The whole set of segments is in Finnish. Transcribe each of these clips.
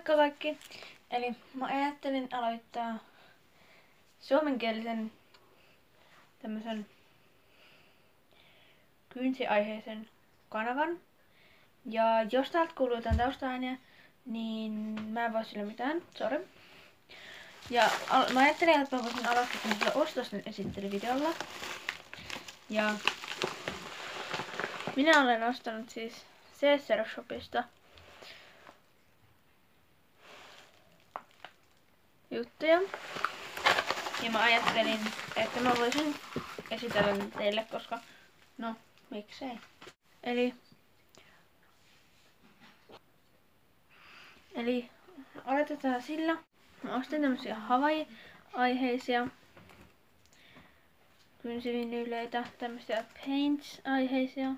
Moikka kaikki! Eli mä ajattelin aloittaa suomenkielisen tämmösen kynsiaiheisen kanavan. Ja jos täältä kuuluu jotain taustaääniä, niin mä en voi sille mitään, sori. Ja mä ajattelin, että mä voisin aloittaa tämmöisellä ostosten esittelyvideolla. Ja minä olen ostanut siis CSR Shopista juttuja. Ja mä ajattelin, että mä voisin esitellä ne teille, koska no, miksei. Eli aloitetaan sillä. Mä ostin tämmösiä Hawaii-aiheisia kynsivinyyleitä, tämmösiä Paints-aiheisia.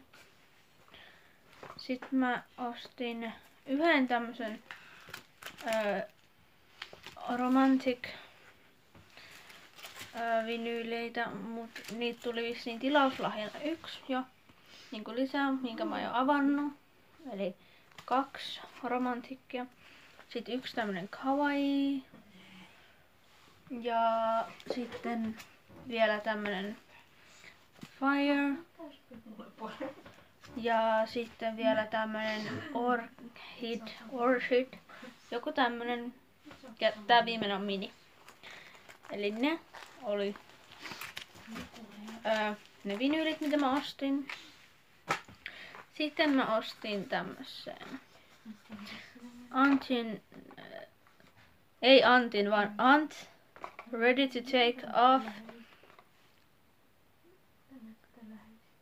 Sitten mä ostin yhden tämmösen Romantic vinyyleitä, mut niitä tuli vissiin tilauslahjana 1 jo niinku lisää, minkä mä oon jo avannut. Eli 2 romantikkia. Sitten 1 tämmönen kawaii. Ja sitten vielä tämmönen fire. Ja sitten vielä tämmönen orchid. Joku tämmönen. Ja tää viimeinen on mini. Eli ne oli ne vinyylit, mitä mä ostin. Sitten mä ostin tämmösen ei Antin, vaan Ant Ready to Take Off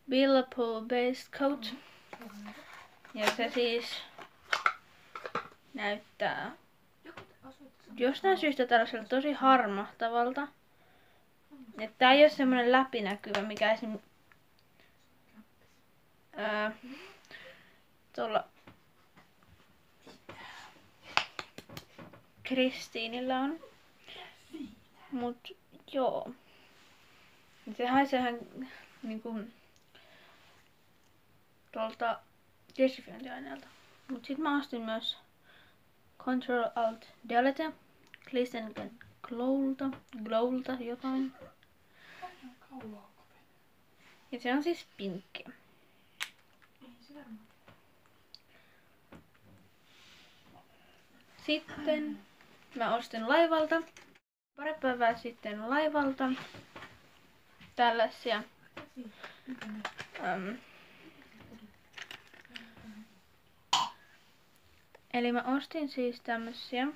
Billapole Based Coat. Ja se siis näyttää jostain syystä tällaiselta tosi harmahtavalta. Että tää ei oo semmonen läpinäkyvä, mikä esim. Tuolla Kristiinillä on. Mut joo. Se haiseehan niinku tuolta desinfiointiaineelta. Mut sit mä ostin myös Control Alt Delete Glisten Glowlta jotain. Ja se on siis pinkki. Sitten mä ostin Laivalta pari päivää sitten Laivalta tällaisia eli mä ostin siis tämmösiä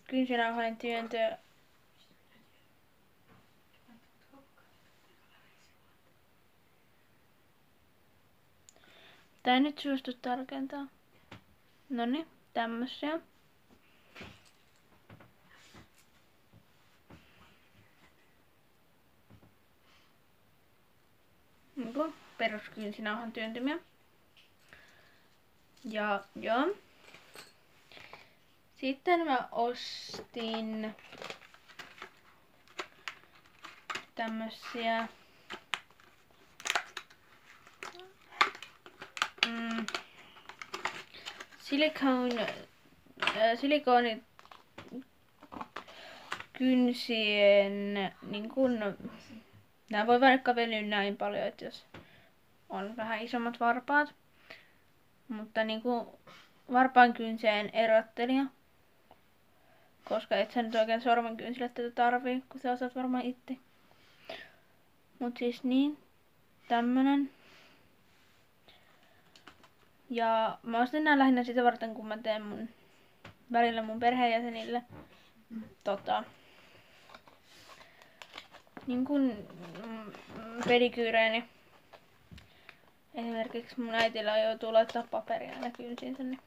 kynsinauhojen työntöä. Tää ei nyt suostu tarkentaa. Noniin, tämmösiä. Niinku peruskynsinauhan työntymiä. Ja joo. Sitten mä ostin tämmösiä silikooni kynsien niin kun nää voi vaikka venyä näin paljon, että jos on vähän isommat varpaat. Mutta niinku varpaan kynseen erottelija. Koska et sä nyt oikein sormenkynsille tätä tarvii, kun sä osaat varmaan itse. Mut siis niin, tämmönen. Ja mä ostin nää lähinnä sitä varten, kun mä teen välillä mun perheenjäsenille niin kun pedikyyreeni. Esimerkiksi mun äitillä joutuu laittaa paperia aina kynsiinsä, niin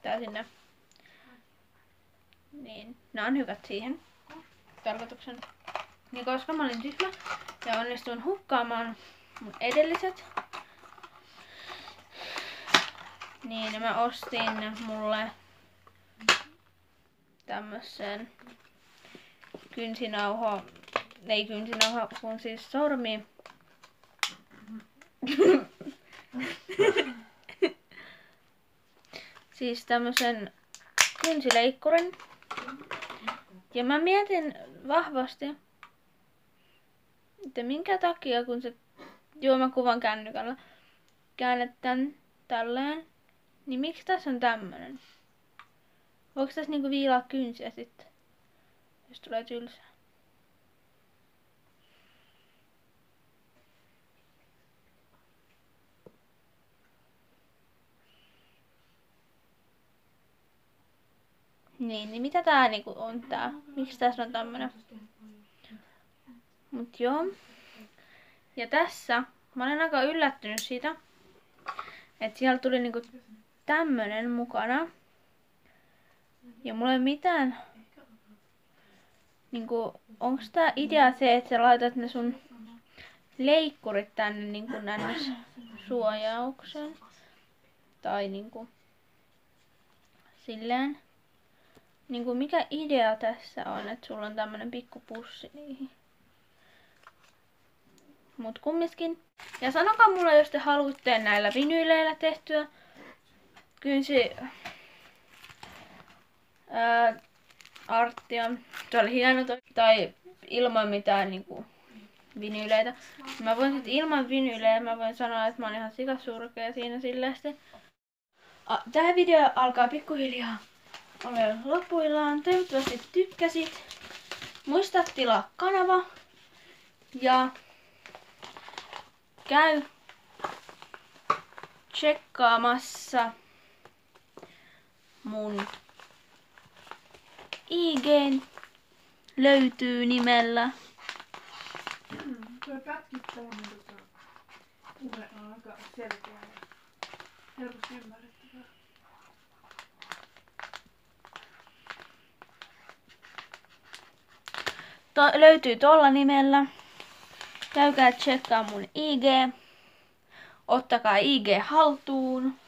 tää sinne. Niin, nää on hyvät siihen tarkoituksen. Niin koska mä olin tyhmä ja onnistuin hukkaamaan mun edelliset, niin mä ostin mulle tämmösen ei kynsinauha, kun siis sormi. siis tämmösen kynsileikkurin. Ja mä mietin vahvasti, että minkä takia kun se juomakuvan kännykällä käännetään tälleen, niin miksi tässä on tämmönen? Voiko tässä niinku viilaa kynsiä sitten, jos tulee tylsää? Niin mitä tää niinku on tää? Miksi tässä on tämmönen? Mut joo. Ja tässä mä olen aika yllättynyt siitä, että siellä tuli niinku tämmönen mukana. Ja mulla ei mitään niinku, onks tää idea se, että sä laitat ne sun leikkurit tänne niinku ns. Suojaukseen? Tai niinku silleen. Niinku mikä idea tässä on, että sulla on tämmönen pikku pussi niihin. Mut kumminkin. Ja sanokaa mulle, jos te haluatte näillä vinyyleillä tehtyä kynsi arttia. Se oli hieno tai ilman mitään niinku vinyyleitä. Mä voin sit ilman vinyylejä, mä voin sanoa, että mä oon ihan sikasurkea siinä silleen. Tää video alkaa pikkuhiljaa olen lopuillaan. Toivottavasti tykkäsit. Muista tilaa kanava ja käy tsekkaamassa mun IG:n, löytyy nimellä. Tuo pätkittää puhe on aika selkeä ja helposti ymmärrettävää. Löytyy tuolla nimellä. Käykää tsekkaa mun IG. Ottakaa IG haltuun.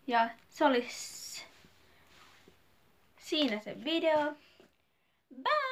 Ja se olisi siinä se video. Bye!